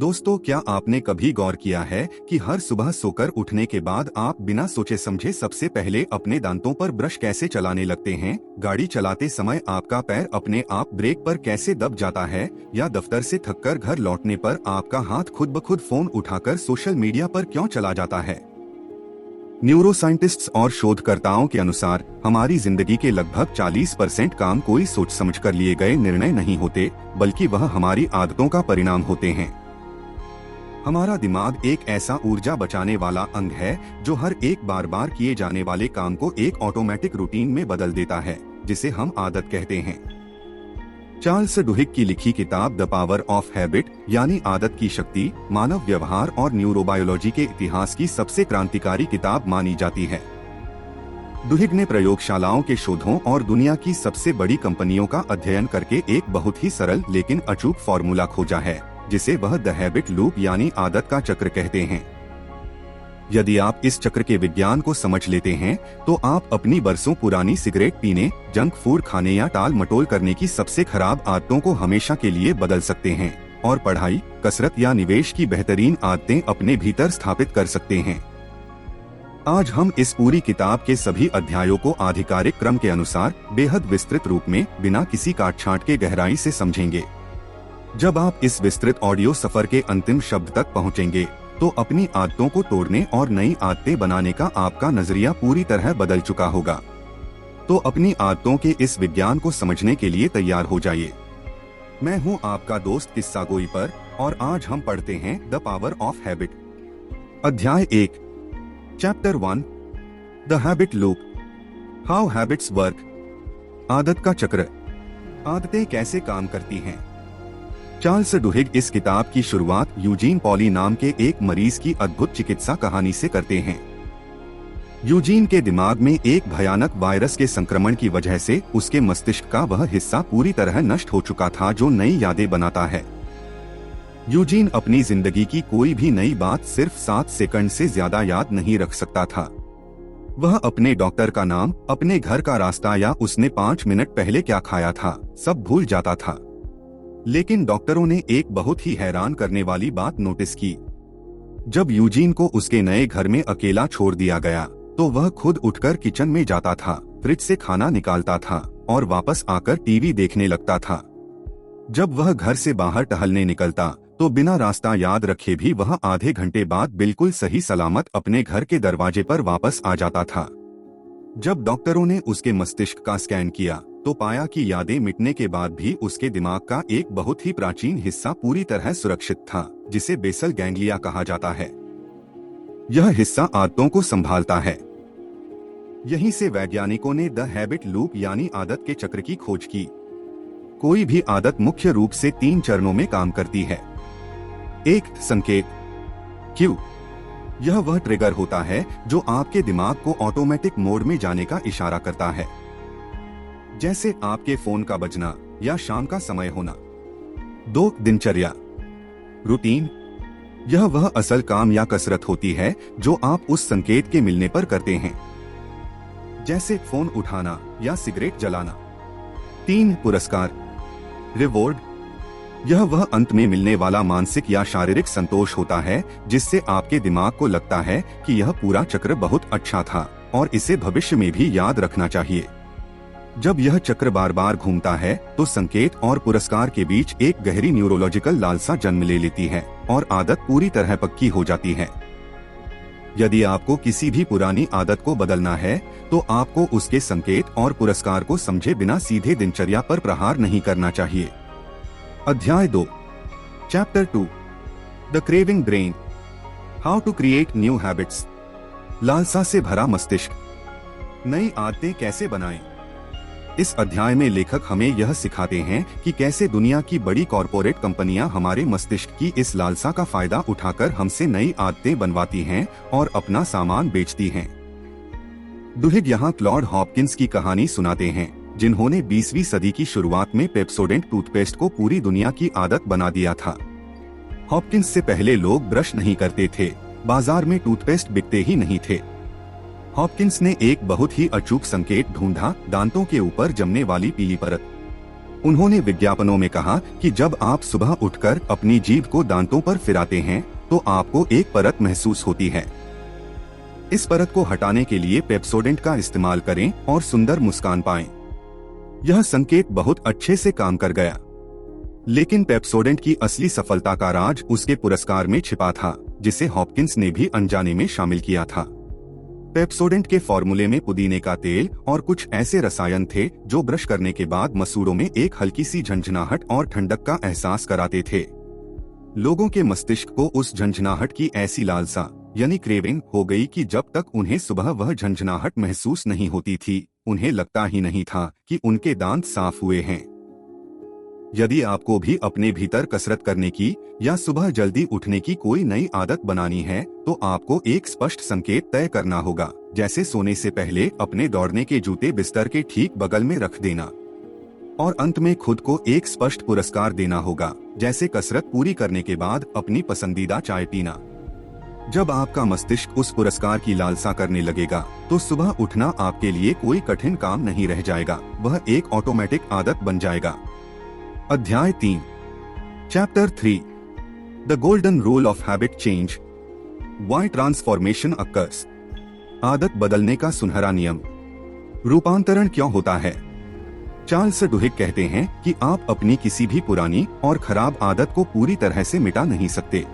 दोस्तों, क्या आपने कभी गौर किया है कि हर सुबह सोकर उठने के बाद आप बिना सोचे समझे सबसे पहले अपने दांतों पर ब्रश कैसे चलाने लगते हैं? गाड़ी चलाते समय आपका पैर अपने आप ब्रेक पर कैसे दब जाता है, या दफ्तर से थककर घर लौटने पर आपका हाथ खुद ब खुद फोन उठाकर सोशल मीडिया पर क्यों चला जाता है? न्यूरोसाइंटिस्ट्स और शोधकर्ताओं के अनुसार हमारी जिंदगी के लगभग 40% काम कोई सोच समझकर लिए गए निर्णय नहीं होते, बल्कि वह हमारी आदतों का परिणाम होते हैं। हमारा दिमाग एक ऐसा ऊर्जा बचाने वाला अंग है जो हर एक बार बार किए जाने वाले काम को एक ऑटोमेटिक रूटीन में बदल देता है, जिसे हम आदत कहते हैं। चार्ल्स डुहिग की लिखी किताब द पावर ऑफ हैबिट यानी आदत की शक्ति मानव व्यवहार और न्यूरोबायोलॉजी के इतिहास की सबसे क्रांतिकारी किताब मानी जाती है। डुहिग ने प्रयोगशालाओं के शोधों और दुनिया की सबसे बड़ी कंपनियों का अध्ययन करके एक बहुत ही सरल लेकिन अचूक फॉर्मूला खोजा है, जिसे वह द हैबिट लूप यानी आदत का चक्र कहते हैं। यदि आप इस चक्र के विज्ञान को समझ लेते हैं, तो आप अपनी बरसों पुरानी सिगरेट पीने, जंक फूड खाने या टाल मटोल करने की सबसे खराब आदतों को हमेशा के लिए बदल सकते हैं और पढ़ाई, कसरत या निवेश की बेहतरीन आदतें अपने भीतर स्थापित कर सकते हैं। आज हम इस पूरी किताब के सभी अध्यायों को आधिकारिक क्रम के अनुसार बेहद विस्तृत रूप में बिना किसी काट-छांट के गहराई से समझेंगे। जब आप इस विस्तृत ऑडियो सफर के अंतिम शब्द तक पहुंचेंगे, तो अपनी आदतों को तोड़ने और नई आदतें बनाने का आपका नजरिया पूरी तरह बदल चुका होगा। तो अपनी आदतों के इस विज्ञान को समझने के लिए तैयार हो जाइए। मैं हूं आपका दोस्त किस्सा गोई पर, और आज हम पढ़ते हैं द पावर ऑफ हैबिट। अध्याय 1, chapter 1, the habit loop, how habits work. आदत का चक्र। आदतें कैसे काम करती हैं? चार्ल्स डुहिग इस किताब की शुरुआत यूजीन पॉली नाम के एक मरीज की अद्भुत चिकित्सा कहानी से करते हैं। यूजीन के दिमाग में एक भयानक वायरस के संक्रमण की वजह से उसके मस्तिष्क का वह हिस्सा पूरी तरह नष्ट हो चुका था जो नई यादें बनाता है। यूजीन अपनी जिंदगी की कोई भी नई बात सिर्फ 7 सेकंड से ज्यादा याद नहीं रख सकता था। वह अपने डॉक्टर का नाम, अपने घर का रास्ता या उसने 5 मिनट पहले क्या खाया था, सब भूल जाता था। लेकिन डॉक्टरों ने एक बहुत ही हैरान करने वाली बात नोटिस की। जब यूजीन को उसके नए घर में अकेला छोड़ दिया गया, तो वह खुद उठकर किचन में जाता था, फ्रिज से खाना निकालता था और वापस आकर टीवी देखने लगता था। जब वह घर से बाहर टहलने निकलता, तो बिना रास्ता याद रखे भी वह आधे घंटे बाद बिल्कुल सही सलामत अपने घर के दरवाजे पर वापस आ जाता था। जब डॉक्टरों ने उसके मस्तिष्क का स्कैन किया, तो पाया कि यादें मिटने के बाद भी उसके दिमाग का एक बहुत ही प्राचीन हिस्सा पूरी तरह सुरक्षित था, जिसे बेसल गैंग्लिया कहा जाता है। यह हिस्सा आदतों को संभालता है। यहीं से वैज्ञानिकों ने द हैबिट लूप यानी आदत के चक्र की खोज की। कोई भी आदत मुख्य रूप से 3 चरणों में काम करती है। 1, संकेत, क्यू। यह वह ट्रिगर होता है जो आपके दिमाग को ऑटोमेटिक मोड में जाने का इशारा करता है, जैसे आपके फोन का बजना या शाम का समय होना। 2, दिनचर्या, रूटीन। यह वह असल काम या कसरत होती है जो आप उस संकेत के मिलने पर करते हैं, जैसे फोन उठाना या सिगरेट जलाना। 3, पुरस्कार, रिवॉर्ड। यह वह अंत में मिलने वाला मानसिक या शारीरिक संतोष होता है जिससे आपके दिमाग को लगता है कि यह पूरा चक्र बहुत अच्छा था और इसे भविष्य में भी याद रखना चाहिए। जब यह चक्र बार बार घूमता है, तो संकेत और पुरस्कार के बीच एक गहरी न्यूरोलॉजिकल लालसा जन्म ले लेती है और आदत पूरी तरह पक्की हो जाती है। यदि आपको किसी भी पुरानी आदत को बदलना है, तो आपको उसके संकेत और पुरस्कार को समझे बिना सीधे दिनचर्या पर प्रहार नहीं करना चाहिए। अध्याय 2, chapter 2, the craving brain, how to create new habits. लालसा से भरा मस्तिष्क, नई आदतें कैसे बनाएं। इस अध्याय में लेखक हमें यह सिखाते हैं कि कैसे दुनिया की बड़ी कॉरपोरेट कंपनियां हमारे मस्तिष्क की इस लालसा का फायदा उठाकर हमसे नई आदतें बनवाती हैं और अपना सामान बेचती हैं। डुहिग यहाँ क्लॉड हॉपकिंस की कहानी सुनाते हैं, जिन्होंने 20वीं सदी की शुरुआत में पेप्सोडेंट टूथपेस्ट को पूरी दुनिया की आदत बना दिया था। हॉपकिंस से पहले लोग ब्रश नहीं करते थे, बाजार में टूथपेस्ट बिकते ही नहीं थे। हॉपकिंस ने एक बहुत ही अचूक संकेत ढूंढा, दांतों के ऊपर जमने वाली पीली परत। उन्होंने विज्ञापनों में कहा कि जब आप सुबह उठकर अपनी जीभ को दांतों पर फिराते हैं तो आपको एक परत महसूस होती है। इस परत को हटाने के लिए पेप्सोडेंट का इस्तेमाल करें और सुंदर मुस्कान पाएं। यह संकेत बहुत अच्छे से काम कर गया, लेकिन पेप्सोडेंट की असली सफलता का राज उसके पुरस्कार में छिपा था, जिसे हॉपकिंस ने भी अनजाने में शामिल किया था। पेप्सोडेंट के फॉर्मूले में पुदीने का तेल और कुछ ऐसे रसायन थे जो ब्रश करने के बाद मसूड़ों में एक हल्की सी झंझनाहट और ठंडक का एहसास कराते थे। लोगों के मस्तिष्क को उस झंझनाहट की ऐसी लालसा यानी क्रेविंग हो गई कि जब तक उन्हें सुबह वह झंझनाहट महसूस नहीं होती थी, उन्हें लगता ही नहीं था कि उनके दांत साफ हुए हैं। यदि आपको भी अपने भीतर कसरत करने की या सुबह जल्दी उठने की कोई नई आदत बनानी है, तो आपको एक स्पष्ट संकेत तय करना होगा, जैसे सोने से पहले अपने दौड़ने के जूते बिस्तर के ठीक बगल में रख देना। और अंत में खुद को एक स्पष्ट पुरस्कार देना होगा, जैसे कसरत पूरी करने के बाद अपनी पसंदीदा चाय पीना। जब आपका मस्तिष्क उस पुरस्कार की लालसा करने लगेगा, तो सुबह उठना आपके लिए कोई कठिन काम नहीं रह जाएगा, वह एक ऑटोमेटिक आदत बन जाएगा। अध्याय 3, chapter 3, the golden rule of habit change, why transformation occurs. आदत बदलने का सुनहरा नियम। रूपांतरण क्यों होता है? चार्ल्स डुहिग कहते हैं कि आप अपनी किसी भी पुरानी और खराब आदत को पूरी तरह से मिटा नहीं सकते।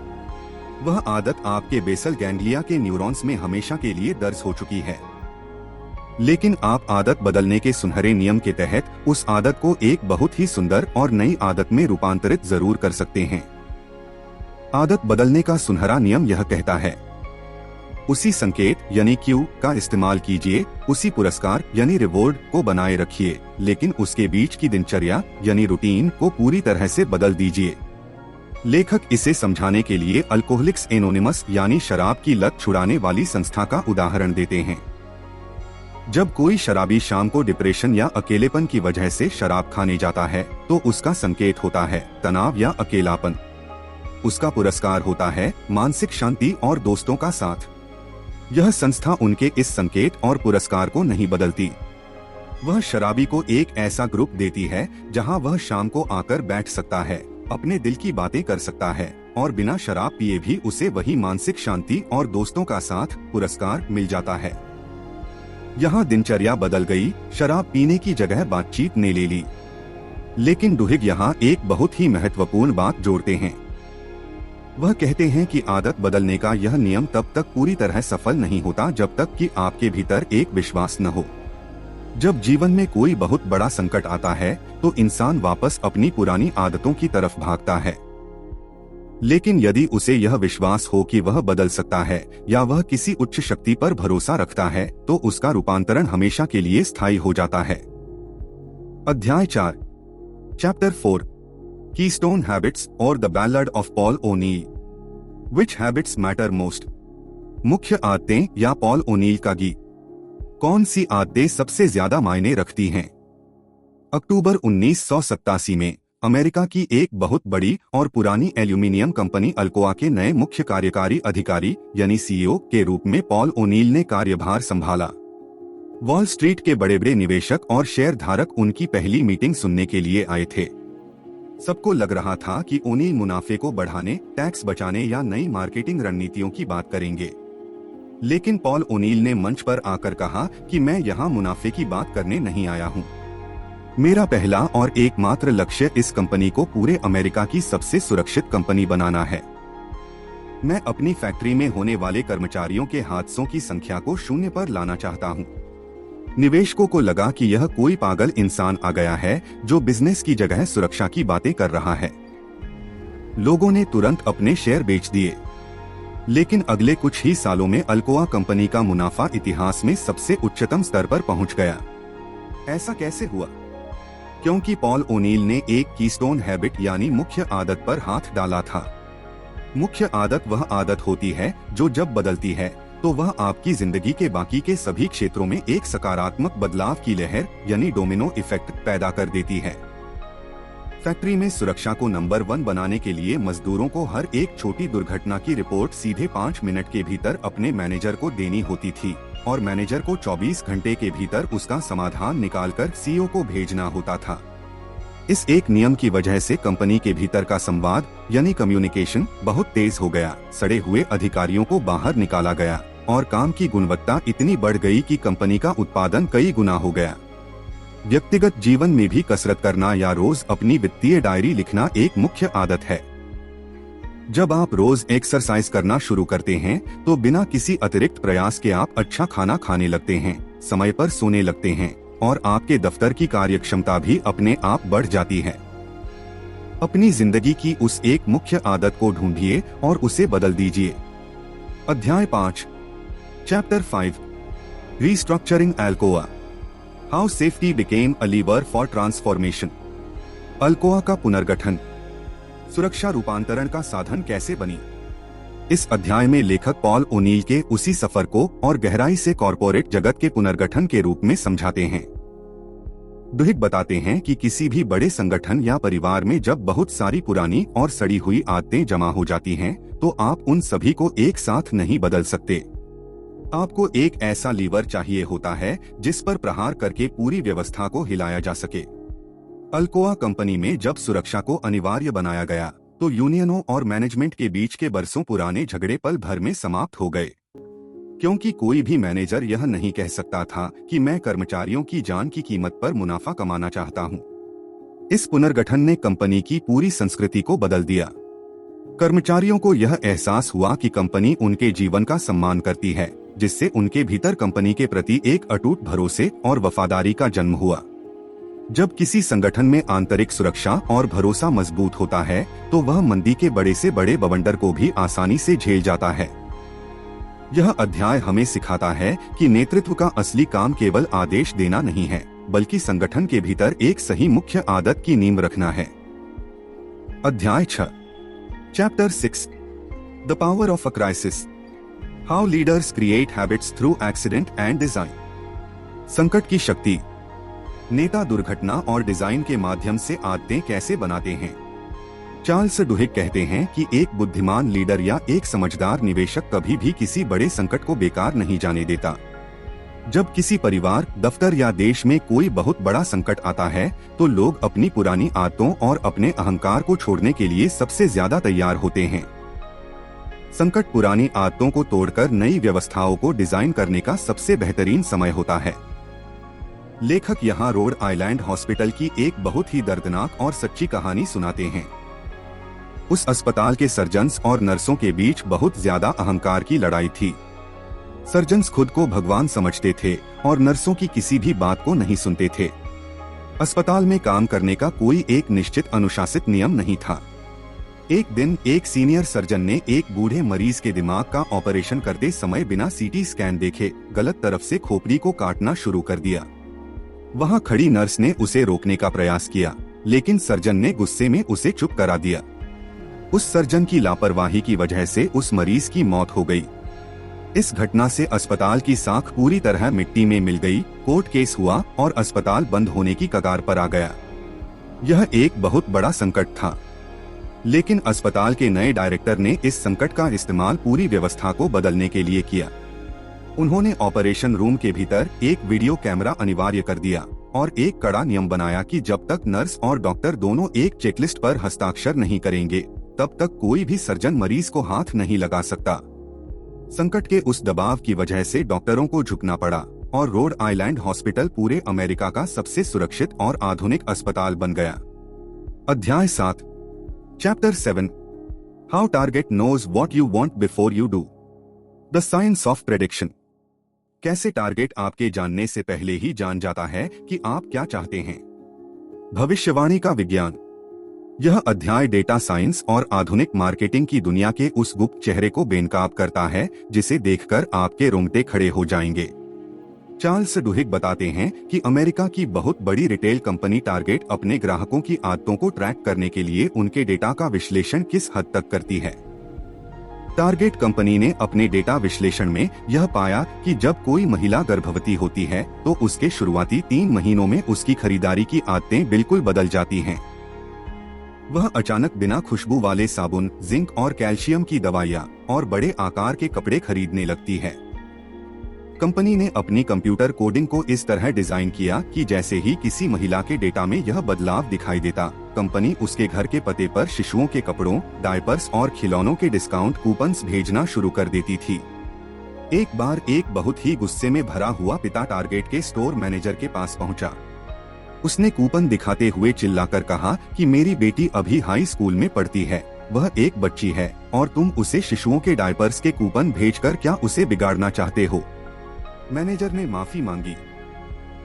वह आदत आपके बेसल गैंग्लिया के न्यूरॉन्स में हमेशा के लिए दर्ज हो चुकी है। लेकिन आप आदत बदलने के सुनहरे नियम के तहत उस आदत को एक बहुत ही सुंदर और नई आदत में रूपांतरित जरूर कर सकते हैं। आदत बदलने का सुनहरा नियम यह कहता है, उसी संकेत यानी क्यू का इस्तेमाल कीजिए, उसी पुरस्कार यानी रिवॉर्ड को बनाए रखिए, लेकिन उसके बीच की दिनचर्या यानी रूटीन को पूरी तरह से बदल दीजिए। लेखक इसे समझाने के लिए अल्कोहलिक्स एनोनिमस यानी शराब की लत छुड़ाने वाली संस्था का उदाहरण देते हैं। जब कोई शराबी शाम को डिप्रेशन या अकेलेपन की वजह से शराब खाने जाता है, तो उसका संकेत होता है तनाव या अकेलापन। उसका पुरस्कार होता है मानसिक शांति और दोस्तों का साथ। यह संस्था उनके इस संकेत और पुरस्कार को नहीं बदलती। वह शराबी को एक ऐसा ग्रुप देती है जहां वह शाम को आकर बैठ सकता है, अपने दिल की बातें कर सकता है और बिना शराब पिए भी उसे वही मानसिक शांति और दोस्तों का साथ पुरस्कार मिल जाता है। यहाँ दिनचर्या बदल गई, शराब पीने की जगह बातचीत ने ले ली। लेकिन डुहिग यहाँ एक बहुत ही महत्वपूर्ण बात जोड़ते हैं। वह कहते हैं कि आदत बदलने का यह नियम तब तक पूरी तरह सफल नहीं होता जब तक कि आपके भीतर एक विश्वास न हो। जब जीवन में कोई बहुत बड़ा संकट आता है, तो इंसान वापस अपनी पुरानी आदतों की तरफ भागता है। लेकिन यदि उसे यह विश्वास हो कि वह बदल सकता है या वह किसी उच्च शक्ति पर भरोसा रखता है, तो उसका रूपांतरण हमेशा के लिए स्थायी हो जाता है। अध्याय 4, चैप्टर 4, कीस्टोन हैबिट्स और the ballad of Paul O'Neill, which habits matter most. मुख्य आदतें या पॉल ओनील का गीत। कौन सी आदतें सबसे ज्यादा मायने रखती हैं? अक्टूबर 1987 में अमेरिका की एक बहुत बड़ी और पुरानी एल्यूमिनियम कंपनी अल्कोआ के नए मुख्य कार्यकारी अधिकारी यानी सीईओ के रूप में पॉल ओनील ने कार्यभार संभाला। वॉल स्ट्रीट के बड़े बड़े निवेशक और शेयर धारक उनकी पहली मीटिंग सुनने के लिए आए थे। सबको लग रहा था कि ओनील मुनाफे को बढ़ाने, टैक्स बचाने या नई मार्केटिंग रणनीतियों की बात करेंगे। लेकिन पॉल ओनील ने मंच पर आकर कहा कि मैं यहाँ मुनाफे की बात करने नहीं आया हूँ। मेरा पहला और एकमात्र लक्ष्य इस कंपनी को पूरे अमेरिका की सबसे सुरक्षित कंपनी बनाना है। मैं अपनी फैक्ट्री में होने वाले कर्मचारियों के हादसों की संख्या को 0 पर लाना चाहता हूँ। निवेशकों को लगा कि यह कोई पागल इंसान आ गया है जो बिजनेस की जगह सुरक्षा की बातें कर रहा है। लोगों ने तुरंत अपने शेयर बेच दिए। लेकिन अगले कुछ ही सालों में अल्कोआ कंपनी का मुनाफा इतिहास में सबसे उच्चतम स्तर पर पहुंच गया। ऐसा कैसे हुआ? क्योंकि पॉल ओनील ने एक कीस्टोन हैबिट यानी मुख्य आदत पर हाथ डाला था। मुख्य आदत वह आदत होती है जो जब बदलती है तो वह आपकी जिंदगी के बाकी के सभी क्षेत्रों में एक सकारात्मक बदलाव की लहर यानी डोमिनो इफेक्ट पैदा कर देती है। फैक्ट्री में सुरक्षा को नंबर 1 बनाने के लिए मजदूरों को हर एक छोटी दुर्घटना की रिपोर्ट सीधे 5 मिनट के भीतर अपने मैनेजर को देनी होती थी और मैनेजर को 24 घंटे के भीतर उसका समाधान निकालकर सीईओ को भेजना होता था। इस एक नियम की वजह से कंपनी के भीतर का संवाद यानी कम्युनिकेशन बहुत तेज हो गया। सड़े हुए अधिकारियों को बाहर निकाला गया और काम की गुणवत्ता इतनी बढ़ गई कि कंपनी का उत्पादन कई गुना हो गया। व्यक्तिगत जीवन में भी कसरत करना या रोज अपनी वित्तीय डायरी लिखना एक मुख्य आदत है। जब आप रोज एक्सरसाइज करना शुरू करते हैं तो बिना किसी अतिरिक्त प्रयास के आप अच्छा खाना खाने लगते हैं, समय पर सोने लगते हैं और आपके दफ्तर की कार्यक्षमता भी अपने आप बढ़ जाती है। अपनी जिंदगी की उस एक मुख्य आदत को ढूंढिए और उसे बदल दीजिए। अध्याय 5, chapter 5, restructuring Alcoa, how safety became a lever for transformation. Alcoa का पुनर्गठन, सुरक्षा रूपांतरण का साधन कैसे बनी। इस अध्याय में लेखक पॉल ओनील के उसी सफर को और गहराई से कॉरपोरेट जगत के पुनर्गठन के रूप में समझाते हैं। दुहिक बताते हैं कि किसी भी बड़े संगठन या परिवार में जब बहुत सारी पुरानी और सड़ी हुई आदतें जमा हो जाती हैं, तो आप उन सभी को एक साथ नहीं बदल सकते। आपको एक ऐसा लीवर चाहिए होता है जिस पर प्रहार करके पूरी व्यवस्था को हिलाया जा सके। अल्कोआ कंपनी में जब सुरक्षा को अनिवार्य बनाया गया तो यूनियनों और मैनेजमेंट के बीच के बरसों पुराने झगड़े पल भर में समाप्त हो गए, क्योंकि कोई भी मैनेजर यह नहीं कह सकता था कि मैं कर्मचारियों की जान की कीमत पर मुनाफा कमाना चाहता हूं। इस पुनर्गठन ने कंपनी की पूरी संस्कृति को बदल दिया। कर्मचारियों को यह एहसास हुआ कि कंपनी उनके जीवन का सम्मान करती है, जिससे उनके भीतर कंपनी के प्रति एक अटूट भरोसे और वफादारी का जन्म हुआ। जब किसी संगठन में आंतरिक सुरक्षा और भरोसा मजबूत होता है तो वह मंदी के बड़े से बड़े बवंडर को भी आसानी से झेल जाता है। यह अध्याय हमें सिखाता है कि नेतृत्व का असली काम केवल आदेश देना नहीं है, बल्कि संगठन के भीतर एक सही मुख्य आदत की नींव रखना है। अध्याय 6, chapter 6, the power of a crisis, how leaders create habits through accident and design. संकट की शक्ति, नेता दुर्घटना और डिजाइन के माध्यम से आदतें कैसे बनाते हैं। चार्ल्स डुहिक कहते हैं कि एक बुद्धिमान लीडर या एक समझदार निवेशक कभी भी किसी बड़े संकट को बेकार नहीं जाने देता। जब किसी परिवार, दफ्तर या देश में कोई बहुत बड़ा संकट आता है तो लोग अपनी पुरानी आदतों और अपने अहंकार को छोड़ने के लिए सबसे ज्यादा तैयार होते हैं। संकट पुरानी आदतों को तोड़कर नई व्यवस्थाओं को डिजाइन करने का सबसे बेहतरीन समय होता है। लेखक यहाँ रोड आइलैंड हॉस्पिटल की एक बहुत ही दर्दनाक और सच्ची कहानी सुनाते हैं। उस अस्पताल के सर्जन्स और नर्सों के बीच बहुत ज्यादा अहंकार की लड़ाई थी। सर्जन्स खुद को भगवान समझते थे और नर्सों की किसी भी बात को नहीं सुनते थे। अस्पताल में काम करने का कोई एक निश्चित अनुशासित नियम नहीं था। एक दिन एक सीनियर सर्जन ने एक बूढ़े मरीज के दिमाग का ऑपरेशन करते समय बिना सीटी स्कैन देखे गलत तरफ से खोपड़ी को काटना शुरू कर दिया। वहां खड़ी नर्स ने उसे रोकने का प्रयास किया, लेकिन सर्जन ने गुस्से में उसे चुप करा दिया। उस सर्जन की लापरवाही की वजह से उस मरीज की मौत हो गई। इस घटना से अस्पताल की साख पूरी तरह मिट्टी में मिल गई, कोर्ट केस हुआ और अस्पताल बंद होने की कगार पर आ गया। यह एक बहुत बड़ा संकट था, लेकिन अस्पताल के नए डायरेक्टर ने इस संकट का इस्तेमाल पूरी व्यवस्था को बदलने के लिए किया। उन्होंने ऑपरेशन रूम के भीतर एक वीडियो कैमरा अनिवार्य कर दिया और एक कड़ा नियम बनाया कि जब तक नर्स और डॉक्टर दोनों एक चेकलिस्ट पर हस्ताक्षर नहीं करेंगे, तब तक कोई भी सर्जन मरीज को हाथ नहीं लगा सकता। संकट के उस दबाव की वजह से डॉक्टरों को झुकना पड़ा और रोड आइलैंड हॉस्पिटल पूरे अमेरिका का सबसे सुरक्षित और आधुनिक अस्पताल बन गया। अध्याय 7, chapter 7, how Target knows what you want before you do, the science of prediction. कैसे टारगेट आपके जानने से पहले ही जान जाता है कि आप क्या चाहते हैं। भविष्यवाणी का विज्ञान। यह अध्याय डेटा साइंस और आधुनिक मार्केटिंग की दुनिया के उस गुप्त चेहरे को बेनकाब करता है जिसे देखकर आपके रोंगटे खड़े हो जाएंगे। चार्ल्स डुहिक बताते हैं कि अमेरिका की बहुत बड़ी रिटेल कंपनी टारगेट अपने ग्राहकों की आदतों को ट्रैक करने के लिए उनके डेटा का विश्लेषण किस हद तक करती है। टारगेट कंपनी ने अपने डेटा विश्लेषण में यह पाया कि जब कोई महिला गर्भवती होती है तो उसके शुरुआती 3 महीनों में उसकी खरीदारी की आदतें बिल्कुल बदल जाती हैं। वह अचानक बिना खुशबू वाले साबुन, जिंक और कैल्शियम की दवाइयाँ और बड़े आकार के कपड़े खरीदने लगती है। कंपनी ने अपनी कंप्यूटर कोडिंग को इस तरह डिजाइन किया कि जैसे ही किसी महिला के डेटा में यह बदलाव दिखाई देता, कंपनी उसके घर के पते पर शिशुओं के कपड़ों, डायपर्स और खिलौनों के डिस्काउंट कूपन्स भेजना शुरू कर देती थी। एक बार एक बहुत ही गुस्से में भरा हुआ पिता टारगेट के स्टोर मैनेजर के पास पहुंचा। उसने कूपन दिखाते हुए चिल्लाकर कहा कि मेरी बेटी अभी हाई स्कूल में पढ़ती है, वह एक बच्ची है और तुम उसे शिशुओं के डायपर्स के कूपन भेजकर क्या उसे बिगाड़ना चाहते हो। मैनेजर ने माफी मांगी,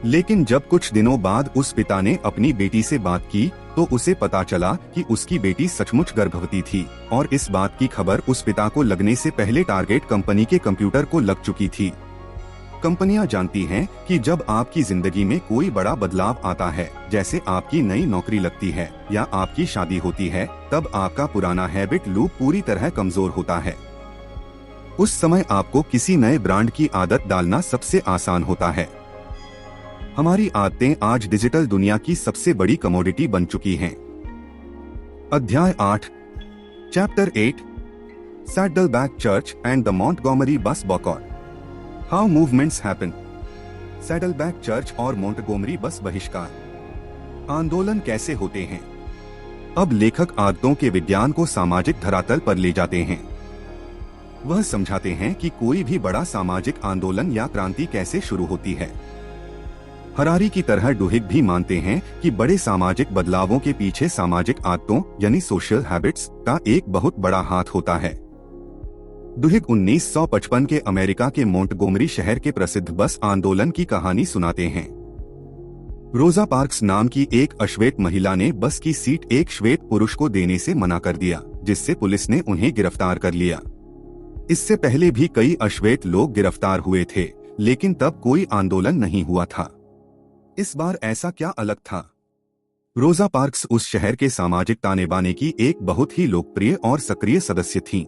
लेकिन जब कुछ दिनों बाद उस पिता ने अपनी बेटी से बात की तो उसे पता चला कि उसकी बेटी सचमुच गर्भवती थी और इस बात की खबर उस पिता को लगने से पहले टारगेट कंपनी के कंप्यूटर को लग चुकी थी। कंपनियां जानती हैं कि जब आपकी जिंदगी में कोई बड़ा बदलाव आता है, जैसे आपकी नई नौकरी लगती है या आपकी शादी होती है, तब आपका पुराना हैबिट लूप पूरी तरह कमजोर होता है। उस समय आपको किसी नए ब्रांड की आदत डालना सबसे आसान होता है। हमारी आदतें आज डिजिटल दुनिया की सबसे बड़ी कमोडिटी बन चुकी हैं। अध्याय 8, chapter 8, Saddleback church and the Montgomery bus boycott. How movements happen. Saddleback church और मॉन्टगोमरी बस बहिष्कार आंदोलन कैसे होते हैं। अब लेखक आदतों के विज्ञान को सामाजिक धरातल पर ले जाते हैं। वह समझाते हैं कि कोई भी बड़ा सामाजिक आंदोलन या क्रांति कैसे शुरू होती है। हरारी की तरह डुहिक भी मानते हैं कि बड़े सामाजिक बदलावों के पीछे सामाजिक आदतों यानी सोशल हैबिट्स का एक बहुत बड़ा हाथ होता है। डुहिक 1955 के अमेरिका के मोंटगोमरी शहर के प्रसिद्ध बस आंदोलन की कहानी सुनाते हैं। रोजा पार्क्स नाम की एक अश्वेत महिला ने बस की सीट एक श्वेत पुरुष को देने से मना कर दिया, जिससे पुलिस ने उन्हें गिरफ्तार कर लिया। इससे पहले भी कई अश्वेत लोग गिरफ्तार हुए थे, लेकिन तब कोई आंदोलन नहीं हुआ था। इस बार ऐसा क्या अलग था? रोजा पार्क्स उस शहर के सामाजिक ताने बाने की एक बहुत ही लोकप्रिय और सक्रिय सदस्य थीं।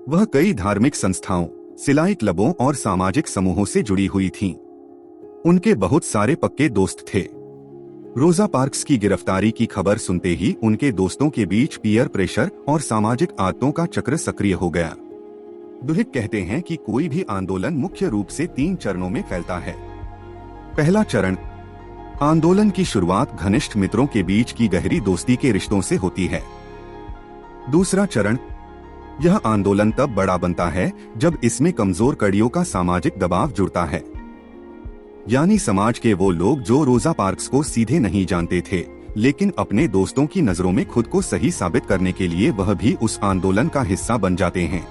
वह कई धार्मिक संस्थाओं, सिलाई क्लबों और सामाजिक समूहों से जुड़ी हुई थीं। उनके बहुत सारे पक्के दोस्त थे। रोजा पार्क्स की गिरफ्तारी की खबर सुनते ही उनके दोस्तों के बीच पीयर प्रेशर और सामाजिक आदतों का चक्र सक्रिय हो गया। डुहिक कहते हैं कि कोई भी आंदोलन मुख्य रूप से 3 चरणों में फैलता है। पहला चरण, आंदोलन की शुरुआत घनिष्ठ मित्रों के बीच की गहरी दोस्ती के रिश्तों से होती है। दूसरा चरण, यह आंदोलन तब बड़ा बनता है जब इसमें कमजोर कड़ियों का सामाजिक दबाव जुड़ता है, यानी समाज के वो लोग जो रोजा पार्क्स को सीधे नहीं जानते थे, लेकिन अपने दोस्तों की नजरों में खुद को सही साबित करने के लिए वह भी उस आंदोलन का हिस्सा बन जाते हैं।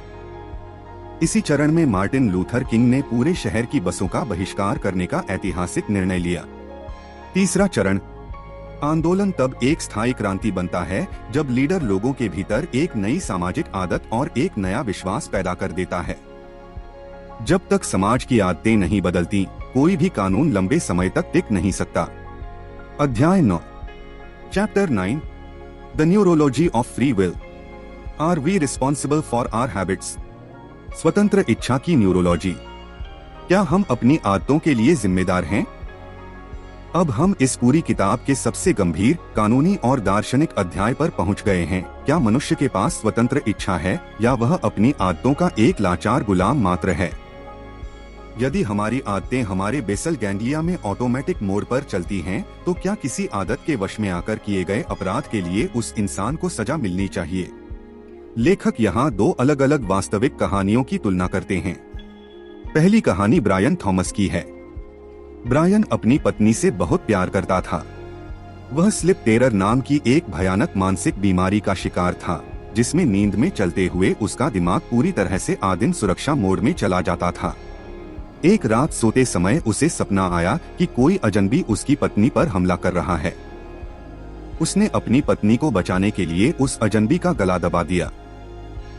इसी चरण में मार्टिन लूथर किंग ने पूरे शहर की बसों का बहिष्कार करने का ऐतिहासिक निर्णय लिया। तीसरा चरण, आंदोलन तब एक स्थायी क्रांति बनता है जब लीडर लोगों के भीतर एक नई सामाजिक आदत और एक नया विश्वास पैदा कर देता है। जब तक समाज की आदतें नहीं बदलती, कोई भी कानून लंबे समय तक टिक नहीं सकता। अध्याय 9, chapter 9, the neurology of free will. Are we responsible for our habits. स्वतंत्र इच्छा की न्यूरोलॉजी। क्या हम अपनी आदतों के लिए जिम्मेदार हैं? अब हम इस पूरी किताब के सबसे गंभीर, कानूनी और दार्शनिक अध्याय पर पहुंच गए हैं। क्या मनुष्य के पास स्वतंत्र इच्छा है या वह अपनी आदतों का एक लाचार गुलाम मात्र है? यदि हमारी आदतें हमारे बेसल गैंग्लिया में ऑटोमेटिक मोड पर चलती हैं, तो क्या किसी आदत के वश में आकर किए गए अपराध के लिए उस इंसान को सजा मिलनी चाहिए? लेखक यहाँ 2 अलग अलग वास्तविक कहानियों की तुलना करते हैं। पहली कहानी ब्रायन थॉमस की है। ब्रायन अपनी पत्नी से बहुत प्यार करता था। वह स्लिप टेरर नाम की एक भयानक मानसिक बीमारी का शिकार था, जिसमें नींद में चलते हुए उसका दिमाग पूरी तरह से आदिम सुरक्षा मोड में चला जाता था। एक रात सोते समय उसे सपना आया कि कोई अजनबी उसकी पत्नी पर हमला कर रहा है। उसने अपनी पत्नी को बचाने के लिए उस अजनबी का गला दबा दिया।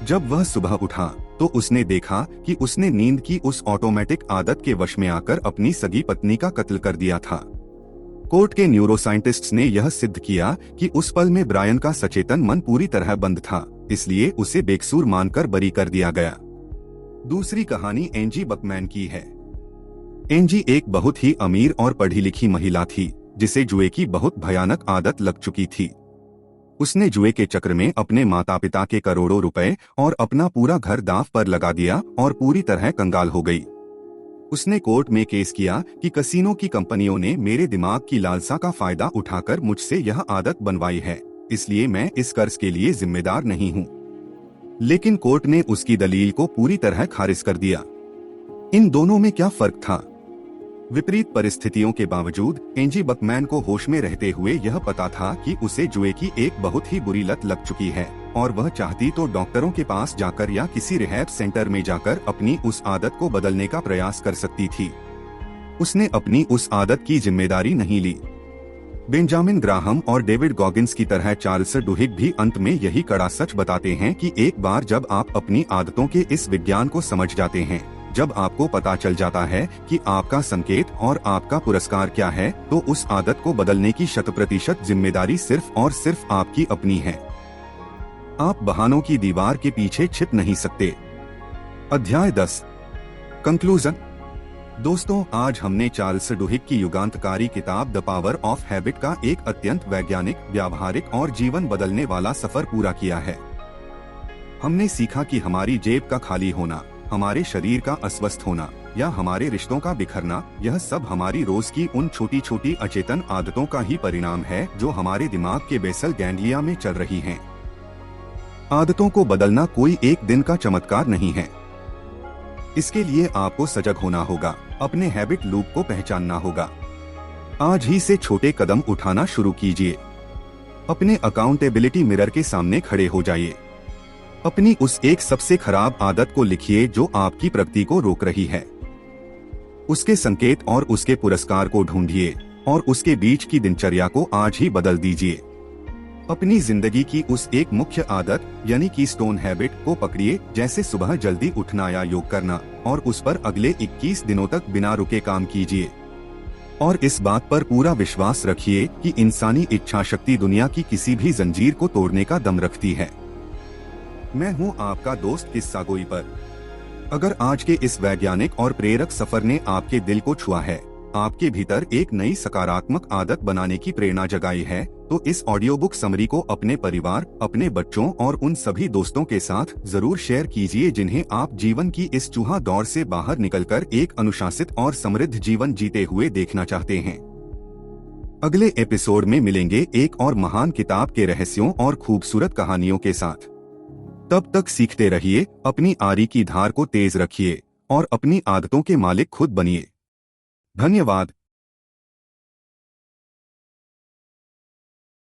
जब वह सुबह उठा तो उसने देखा कि उसने नींद की उस ऑटोमेटिक आदत के वश में आकर अपनी सगी पत्नी का कत्ल कर दिया था। कोर्ट के न्यूरोसाइंटिस्ट्स ने यह सिद्ध किया कि उस पल में ब्रायन का सचेतन मन पूरी तरह बंद था, इसलिए उसे बेकसूर मानकर बरी कर दिया गया। दूसरी कहानी एंजी बकमैन की है। एंजी एक बहुत ही अमीर और पढ़ी लिखी महिला थी, जिसे जुए की बहुत भयानक आदत लग चुकी थी। उसने जुए के चक्र में अपने माता पिता के करोड़ों रुपए और अपना पूरा घर दांव पर लगा दिया और पूरी तरह कंगाल हो गई। उसने कोर्ट में केस किया कि कसीनो की कंपनियों ने मेरे दिमाग की लालसा का फायदा उठाकर मुझसे यह आदत बनवाई है, इसलिए मैं इस कर्ज के लिए जिम्मेदार नहीं हूँ। लेकिन कोर्ट ने उसकी दलील को पूरी तरह खारिज कर दिया। इन दोनों में क्या फर्क था? विपरीत परिस्थितियों के बावजूद एंजी बकमैन को होश में रहते हुए यह पता था कि उसे जुए की एक बहुत ही बुरी लत लग चुकी है और वह चाहती तो डॉक्टरों के पास जाकर या किसी रिहैब सेंटर में जाकर अपनी उस आदत को बदलने का प्रयास कर सकती थी। उसने अपनी उस आदत की जिम्मेदारी नहीं ली। बेंजामिन ग्राहम और डेविड गॉगिंस की तरह चार्ल्स डुहिग भी अंत में यही कड़ा सच बताते हैं कि एक बार जब आप अपनी आदतों के इस विज्ञान को समझ जाते हैं, जब आपको पता चल जाता है कि आपका संकेत और आपका पुरस्कार क्या है, तो उस आदत को बदलने की 100% जिम्मेदारी सिर्फ और सिर्फ आपकी अपनी है। आप बहानों की दीवार के पीछे छिप नहीं सकते। अध्याय 10 कंक्लूजन। दोस्तों, आज हमने चार्ल्स डुहिग की युगांतकारी किताब द पावर ऑफ हैबिट का एक अत्यंत वैज्ञानिक, व्यावहारिक और जीवन बदलने वाला सफर पूरा किया है। हमने सीखा कि हमारी जेब का खाली होना, हमारे शरीर का अस्वस्थ होना या हमारे रिश्तों का बिखरना, यह सब हमारी रोज की उन छोटी छोटी अचेतन आदतों का ही परिणाम है जो हमारे दिमाग के बेसल गैंग्लिया में चल रही हैं। आदतों को बदलना कोई एक दिन का चमत्कार नहीं है। इसके लिए आपको सजग होना होगा, अपने हैबिट लूप को पहचानना होगा। आज ही से छोटे कदम उठाना शुरू कीजिए। अपने अकाउंटेबिलिटी मिरर के सामने खड़े हो जाइए। अपनी उस एक सबसे खराब आदत को लिखिए जो आपकी प्रगति को रोक रही है। उसके संकेत और उसके पुरस्कार को ढूंढिए और उसके बीच की दिनचर्या को आज ही बदल दीजिए। अपनी जिंदगी की उस एक मुख्य आदत यानी कि स्टोन हैबिट को पकड़िए, जैसे सुबह जल्दी उठना या योग करना, और उस पर अगले 21 दिनों तक बिना रुके काम कीजिए। और इस बात पर पूरा विश्वास रखिए कि इंसानी इच्छा शक्ति दुनिया की किसी भी जंजीर को तोड़ने का दम रखती है। मैं हूँ आपका दोस्त किस्सा गोई पर। अगर आज के इस वैज्ञानिक और प्रेरक सफर ने आपके दिल को छुआ है, आपके भीतर एक नई सकारात्मक आदत बनाने की प्रेरणा जगाई है, तो इस ऑडियो बुक समरी को अपने परिवार, अपने बच्चों और उन सभी दोस्तों के साथ जरूर शेयर कीजिए जिन्हें आप जीवन की इस चूहा दौड़ से बाहर निकलकर एक अनुशासित और समृद्ध जीवन जीते हुए देखना चाहते हैं। अगले एपिसोड में मिलेंगे एक और महान किताब के रहस्यों और खूबसूरत कहानियों के साथ। तब तक सीखते रहिए, अपनी आरी की धार को तेज रखिए और अपनी आदतों के मालिक खुद बनिए। धन्यवाद।